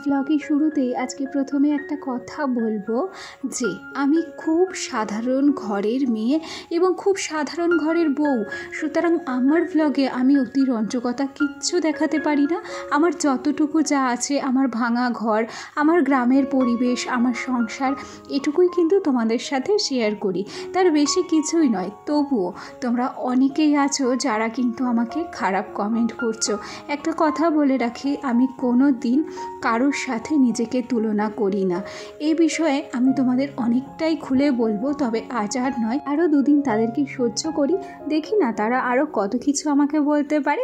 ব্লগের শুরুতেই আজকে প্রথমে একটা কথা বলবো যে আমি খুব সাধারণ ঘরের মেয়ে এবং খুব সাধারণ ঘরের বউ। সুতরাং আমার ব্লগে আমি অতি রঞ্জকতা কিচ্ছু দেখাতে পারি না। আমার যতটুকু যা আছে, আমার ভাঙা ঘর, আমার গ্রামের পরিবেশ, আমার সংসার, এটুকুই কিন্তু তোমাদের সাথে শেয়ার করি, তার বেশি কিছুই নয়। তবুও তোমরা অনেকেই আছো যারা কিন্তু আমাকে খারাপ কমেন্ট করছো। একটা কথা বলে রাখি, আমি কোনো দিন কারোর সাথে নিজেকে তুলনা করি না। এই বিষয়ে আমি তোমাদের অনেকটাই খুলে বলবো, তবে আজ আর নয়, আরও দুদিন তাদেরকে সহ্য করি, দেখি না তারা আরও কত কিছু আমাকে বলতে পারে।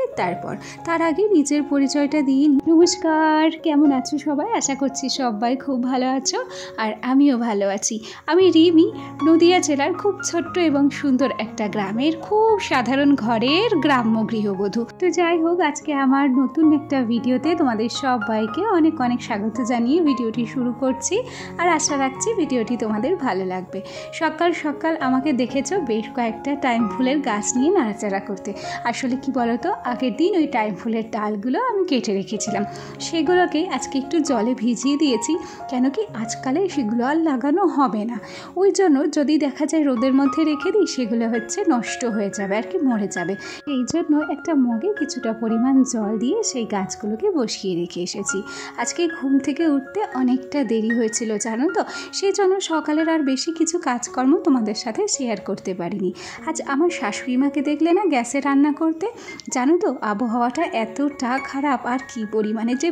তার আগে নিজের পরিচয়টা দিয়ে নমস্কার, কেমন আছো সবাই? আশা করছি সবাই খুব ভালো আছো, আর আমিও ভালো আছি। আমি রিমি, নদিয়া জেলার খুব ছোট্ট এবং সুন্দর একটা গ্রামের খুব সাধারণ ঘরের গ্রাম্য গৃহবধূ। তো যাই হোক, আজকে আমার নতুন একটা ভিডিওতে তোমাদের সবাইকে অনেক অনেক স্বাগত জানিয়ে ভিডিওটি শুরু করছি, আর আশা রাখছি ভিডিওটি তোমাদের ভালো লাগবে। সকাল সকাল আমাকে দেখেছো বেশ কয়েকটা টাইম ফুলের গাছ নিয়ে নাড়াচাড়া করতে। আসলে কি বলতো, আগের দিন ওই টাইম ফুলের ডালগুলো আমি কেটে রেখেছিলাম, সেগুলোকে আজকে একটু জলে ভিজিয়ে দিয়েছি। কেন কি আজকালে সেগুলো আর লাগানো হবে না, ওই জন্য যদি দেখা যায় রোদের মধ্যে রেখে দিই সেগুলো নষ্ট হয়ে যাবে, আর কি মরে যাবে। এই জন্য একটা মগে কিছুটা পরিমাণ জল দিয়ে সেই গাছগুলোকে বসিয়ে রেখে এসেছি। আজকে ঘুম থেকে উঠতে অনেকটা দেরি হয়েছিল জানো তো, সেই জন্য সকালের আর বেশি কিছু কাজকর্ম তোমাদের সাথে শেয়ার করতে পারিনি। আজ আমার শাশুড়ি মাকে দেখলে না গ্যাসে রান্না করতে, জানো তো আবহাওয়াটা এতটা খারাপ, আর কি পরিমাণে যে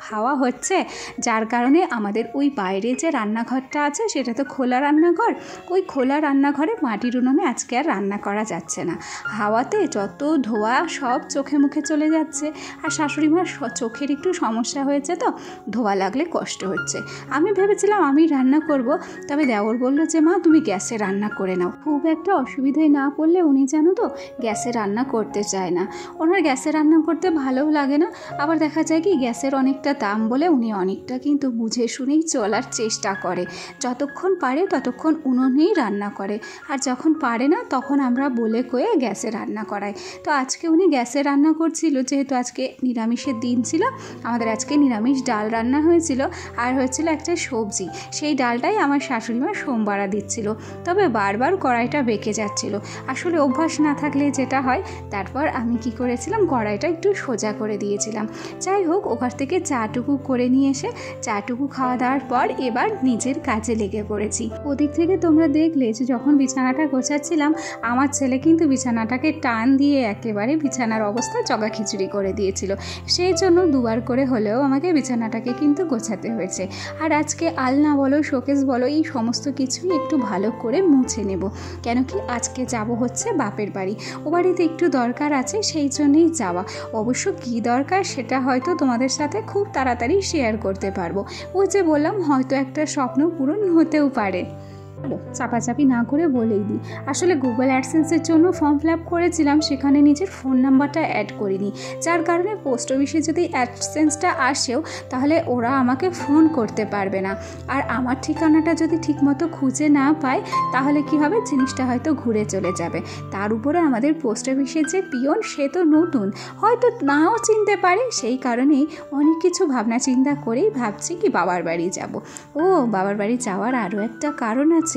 হাওয়া হচ্ছে, যার কারণে আমাদের ওই বাইরে যে রান্নাঘরটা আছে সেটা তো খোলা রান্নাঘর, ওই খোলা রান্নাঘরে মাটির উনুনে আজকে আর রান্না করা যাচ্ছে না। হাওয়াতে যত ধোঁয়া সব চোখে মুখে চলে যাচ্ছে, আর শাশুড়ি মার চোখের একটু সমস্যা হয়েছে, তো ধোঁয়া লাগলে কষ্ট হচ্ছে। আমি ভেবেছিলাম আমি রান্না করব, তবে দেওর বলল যে মা তুমি গ্যাসে রান্না করে নাও। খুব একটা অসুবিধায় না পড়লে উনি জানো তো গ্যাসে রান্না করতে চায় না, ওনার গ্যাসে রান্না করতে ভালোও লাগে না। আবার দেখা যায় কি গ্যাসের অনেকটা দাম বলে উনি অনেকটা কিন্তু বুঝে শুনেই চলার চেষ্টা করে। যতক্ষণ পারে ততক্ষণ উনুনেই রান্না করে, আর যখন পারে না তখন আমরা বলে কয়ে গ্যাসে রান্না করাই। তো আজকে উনি গ্যাসে রান্না করছিল, যেহেতু আজকে নিরামিষের দিন ছিল। আমাদের আজকে নিরামিষ ডাল রান্না হয়েছিল, আর হয়েছিল একটা সবজি। সেই ডালটাই আমার শাশুড়ি মা সোমবারা দিচ্ছিল, তবে বারবার কড়াইটা বেঁকে যাচ্ছিল। আসলে অভ্যাস না থাকলে যেটা হয়। তারপর আমি কি করেছিলাম, কড়াইটা একটু সোজা করে দিয়েছিলাম। যাই হোক, ওখান থেকে চাটুকু করে নিয়ে এসে চাটুকু খাওয়া দাওয়ার পর এবার নিজের কাজে লেগে পড়েছি। ওদিক থেকে তোমরা দেখলে যে যখন বিছানাটা গোছাচ্ছিলাম, আমার ছেলে কিন্তু বিছানাটাকে টান দিয়ে একেবারে বিছানার অবস্থা জগা খিচুড়ি করে দিয়েছিল। সেই জন্য দুবার করে হলেও আমাকে বিছানাটাকে কিন্তু গোছাতে হয়েছে। আর আজকে আলনা বলো, শোকেস বলো, এই সমস্ত কিছুই একটু ভালো করে মুছে নেব। কেন কি আজকে যাব হচ্ছে বাপের বাড়ি, ও বাড়িতে একটু দরকার আছে, সেই জন্যই যাওয়া। অবশ্য কী দরকার সেটা হয়তো তোমাদের সাথে খুব তাড়াতাড়ি শেয়ার করতে পারবো। ওই যে বললাম, হয়তো একটা স্বপ্ন পূরণ হতেও পারে। চলো চাপাচাপি না করে বলেই দিই, আসলে গুগল অ্যাডসেন্সের জন্য ফর্ম ফিল আপ করেছিলাম, সেখানে নিজের ফোন নাম্বারটা অ্যাড করিনি, যার কারণে পোস্ট অফিসে যদি অ্যাডসেন্সটা আসেও তাহলে ওরা আমাকে ফোন করতে পারবে না। আর আমার ঠিকানাটা যদি ঠিকমতো খুঁজে না পায় তাহলে কি হবে, জিনিসটা হয়তো ঘুরে চলে যাবে। তার উপরে আমাদের পোস্ট অফিসের যে পিয়ন, সে তো নতুন, হয়তো নাও চিনতে পারে। সেই কারণেই অনেক কিছু ভাবনা চিন্তা করেই ভাবছি কি বাবার বাড়ি যাব। ও বাবার বাড়ি যাওয়ার আরও একটা কারণ আছে,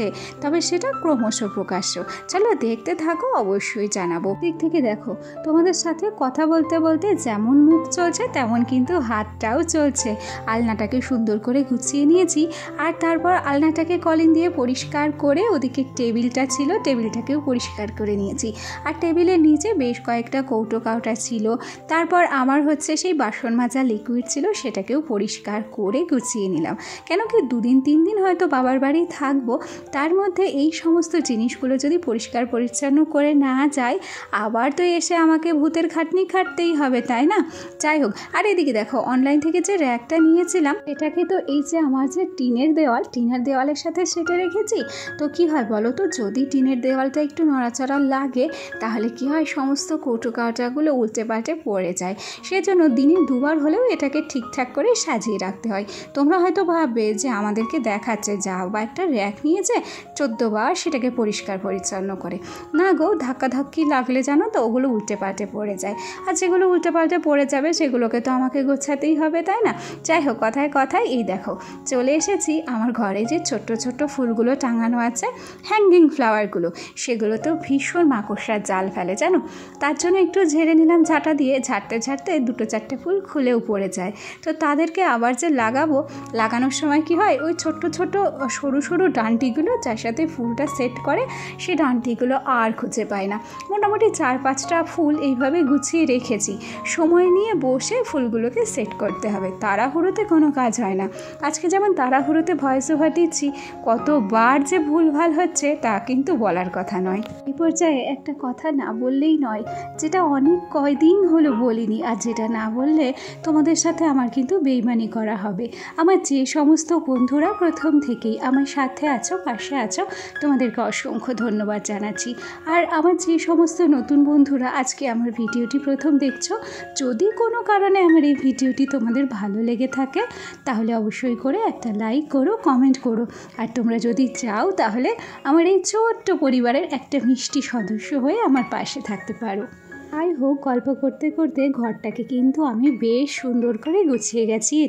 তবে সেটা ক্রমশ প্রকাশ্য। চলো দেখতে থাকো, অবশ্যই জানাবো। দিক থেকে দেখো, তোমাদের সাথে কথা বলতে বলতে যেমন মুখ চলছে তেমন কিন্তু হাতটাও চলছে। আলনাটাকে সুন্দর করে গুছিয়ে নিয়েছি, আর তারপর আলনাটাকে কলিং দিয়ে পরিষ্কার করে ওদিকে টেবিলটা ছিল, টেবিলটাকেও পরিষ্কার করে নিয়েছি। আর টেবিলের নিচে বেশ কয়েকটা কৌটো কাউটা ছিল। তারপর আমার সেই বাসন মাজা লিকুইড ছিল, সেটাকেও পরিষ্কার করে গুছিয়ে নিলাম। কেন কি 2-3 দিন হয়তো বাবার বাড়ি থাকবো, তার মধ্যে এই সমস্ত জিনিসগুলো যদি পরিষ্কার পরিচ্ছন্ন করে না যায়, আবার তো এসে আমাকে ভূতের খাটনি খাটতেই হবে, তাই না? যাই হোক, আর এদিকে দেখো, অনলাইন থেকে যে র্যাকটা নিয়েছিলাম এটাকে তো এই যে আমার যে টিনের দেওয়ালের সাথে সেটে রেখেছি। তো কি হয় বলো তো, যদি টিনের দেওয়ালটা একটু নড়াচড়া লাগে তাহলে কি হয়, সমস্ত কৌটো কাঁটাগুলো উল্টে পাল্টে পড়ে যায়। সেজন্য দিনে 2বার হলেও এটাকে ঠিকঠাক করে সাজিয়ে রাখতে হয়। তোমরা হয়তো ভাববে যে আমাদেরকে দেখাচ্ছে, যাও বা একটা র্যাক নিয়েছে খুঁজে 14 বার সেটাকে পরিষ্কার পরিচ্ছন্ন করে। না গো, ধাক্কাধাক্কি লাগলে জানো তো ওগুলো উল্টে পাল্টে পড়ে যায়, আর যেগুলো উল্টে পাল্টে পড়ে যাবে সেগুলোকে তো আমাকে গোছাতেই হবে, তাই না? যাই হোক, কথায় কথায় এই দেখো চলে এসেছি আমার ঘরে যে ছোট্ট ছোট্ট ফুলগুলো টাঙানো আছে, হ্যাঙ্গিং ফ্লাওয়ারগুলো, সেগুলো তো ভীষণ মাকড়সার জাল ফেলে জানো। তার জন্য একটু ঝেড়ে নিলাম ঝাঁটা দিয়ে, ঝাড়তে ঝাড়তে 2-4টে ফুল খুলেও পড়ে যায়। তো তাদেরকে আবার যে লাগানোর সময় কি হয়, ওই ছোট্ট ছোট সরু সরু ডান্টিগুলো যার সাথে ফুলটা সেট করে সেই ডান্টিগুলো আর খুঁজে পায় না। মোটামুটি 4-5টা ফুল এইভাবে গুছিয়ে রেখেছি, সময় নিয়ে বসে ফুলগুলোকে সেট করতে হবে, তাড়াহুড়োতে কোনো কাজ হয় না। আজকে যেমন তাড়াহুড়োতে ভয়েস ওভার দিচ্ছি, কতবার যে ভুলভাল হচ্ছে তা কিন্তু বলার কথা নয়। এই পর্যায়ে একটা কথা না বললেই নয়, যেটা অনেক কয়দিন হলো বলিনি, আর যেটা না বললে তোমাদের সাথে আমার কিন্তু বেইমানি করা হবে। আমার যে সমস্ত বন্ধুরা প্রথম থেকেই আমার সাথে আছো, পাশে আছো, তোমাদেরকে অসংখ্য ধন্যবাদ জানাচ্ছি। আর আমার যে সমস্ত নতুন বন্ধুরা আজকে আমার ভিডিওটি প্রথম দেখছো, যদি কোনো কারণে আমার এই ভিডিওটি তোমাদের ভালো লেগে থাকে তাহলে অবশ্যই করে একটা লাইক করো, কমেন্ট করো। আর তোমরা যদি চাও তাহলে আমার এই ছোট্ট পরিবারের একটা মিষ্টি সদস্য হয়ে আমার পাশে থাকতে পারো। যাই হোক, গল্প করতে করতে ঘরটাকে কিন্তু আমি বেশ সুন্দর করে গুছিয়ে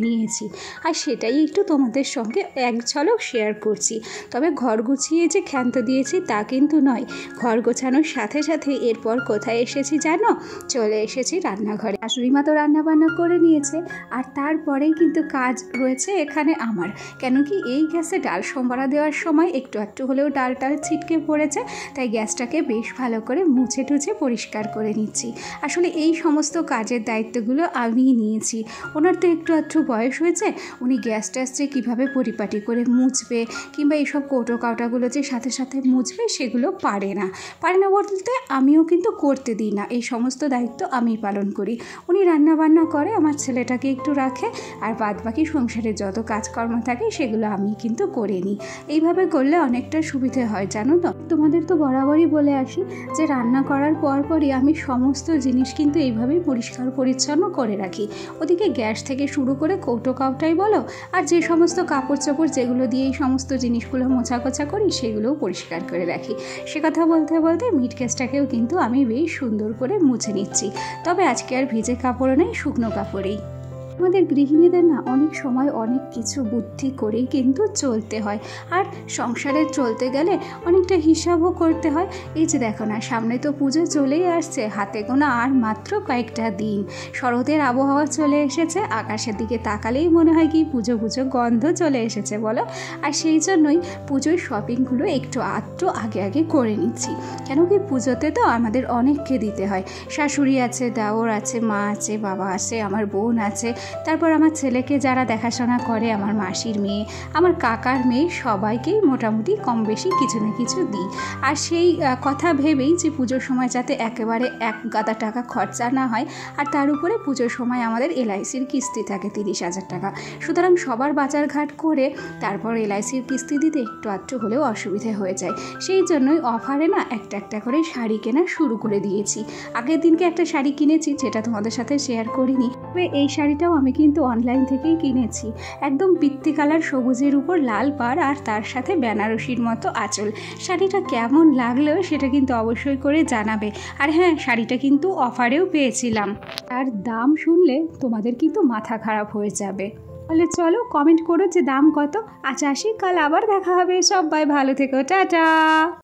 নিয়েছি, আর সেটাই একটু তোমাদের সঙ্গে এক ঝলক শেয়ার করছি। তবে ঘর গুছিয়ে যে ক্ষান্ত দিয়েছি তা কিন্তু নয়, ঘর গোছানোর সাথে সাথে এরপর কোথায় এসেছি জানো? চলে এসেছি রান্নাঘরে। শাশুড়ি মা তো রান্নাবান্না করে নিয়েছে, আর তারপরেই কিন্তু কাজ রয়েছে এখানে আমার। কেন কি, এই গ্যাসে ডাল সম্বারা দেওয়ার সময় একটু হলেও ডাল ছিটকে পড়েছে, তাই গ্যাসটাকে বেশ ভালো করে মুছে টুছে পরিষ্কার করে নিচ্ছি। আসলে এই সমস্ত কাজের দায়িত্বগুলো আমিই নিয়েছি। ওনার তো একটু বয়স হয়েছে, উনি গ্যাস ট্যাস যে কীভাবে পরিপাটি করে মুছবে কিংবা এইসব কৌটো কাউটাগুলো যে সাথে সাথে মুছবে সেগুলো পারে না বলতে আমিও কিন্তু করতে দিই না, এই সমস্ত দায়িত্ব আমি পালন করি। উনি রান্নাবান্না করে, আমার ছেলেটাকে একটু রাখে, আর বাদ বাকি সংসারের যত কাজকর্ম থাকে সেগুলো আমি কিন্তু করে নিই। এইভাবে করলে অনেকটা সুবিধে হয় জানো তো। তোমাদের তো বরাবরই বলে আসি যে রান্না করার পরই আমি সমস্ত জিনিস কিন্তু এইভাবেই পরিষ্কার পরিচ্ছন্ন করে রাখি। ওদিকে গ্যাস থেকে শুরু করে কৌটো কাউটাই বলো, আর যে সমস্ত কাপড় চোপড় যেগুলো দিয়ে এই সমস্ত জিনিসগুলো মোছাকোছা করি সেগুলোও পরিষ্কার করে রাখি। সে কথা বলতে বলতে মিট গ্যাসটাকেও কিন্তু আমি বেশ সুন্দর করে মুছে নিচ্ছি। তবে আজকে আর ভিজে কাপড়ও নেই, শুকনো কাপড়েই। আমাদের গৃহিণীদের না অনেক সময় অনেক কিছু বুদ্ধি করেই কিন্তু চলতে হয়, আর সংসারে চলতে গেলে অনেকটা হিসাবও করতে হয়। এই যে দেখো না, সামনে তো পুজো চলেই আসছে, হাতে গোনা আর মাত্র কয়েকটা দিন। শরতের আবহাওয়া চলে এসেছে, আকাশের দিকে তাকালেই মনে হয় কি পুজো গন্ধ চলে এসেছে বলো। আর সেই জন্যই পুজোর শপিংগুলো একটু আগে করে নিচ্ছি। কেন কি, পুজোতে তো আমাদের অনেককে দিতে হয়। শাশুড়ি আছে, দেওর আছে, মা আছে, বাবা আছে, আমার বোন আছে, তারপর আমার ছেলেকে যারা দেখাশোনা করে, আমার মাসির মেয়ে, আমার কাকার মেয়ে, সবাইকেই মোটামুটি কম বেশি কিছু না কিছু দিই। আর সেই কথা ভেবেই যে পুজোর সময় যাতে একেবারে এক গাদা টাকা খরচা না হয়, আর তার উপরে পুজোর সময় আমাদের LICর কিস্তি থাকে 30,000 টাকা। সুতরাং সবার বাজার ঘাট করে তারপর LICর কিস্তি দিতে একটু হলেও অসুবিধে হয়ে যায়। সেই জন্যই অফারে না একটা করে শাড়ি কেনা শুরু করে দিয়েছি। আগের দিনকে একটা শাড়ি কিনেছি, যেটা তোমাদের সাথে শেয়ার করিনি। তবে এই শাড়িটাও আমি কিন্তু অনলাইন থেকেই কিনেছি। একদম পিত্তি কালার, সবুজের উপর লাল পাড়, আর তার সাথে বেনারসির মতো আঁচল। শাড়িটা কেমন লাগলো সেটা কিন্তু অবশ্যই করে জানাবে। আর হ্যাঁ, শাড়িটা কিন্তু অফারেও পেয়েছিলাম, আর দাম শুনলে তোমাদের কিন্তু মাথা খারাপ হয়ে যাবে। তাহলে চলো কমেন্ট করো যে দাম কত। আচ্ছা আসি, কাল আবার দেখা হবে। সবাই ভালো থেকো, টাটা।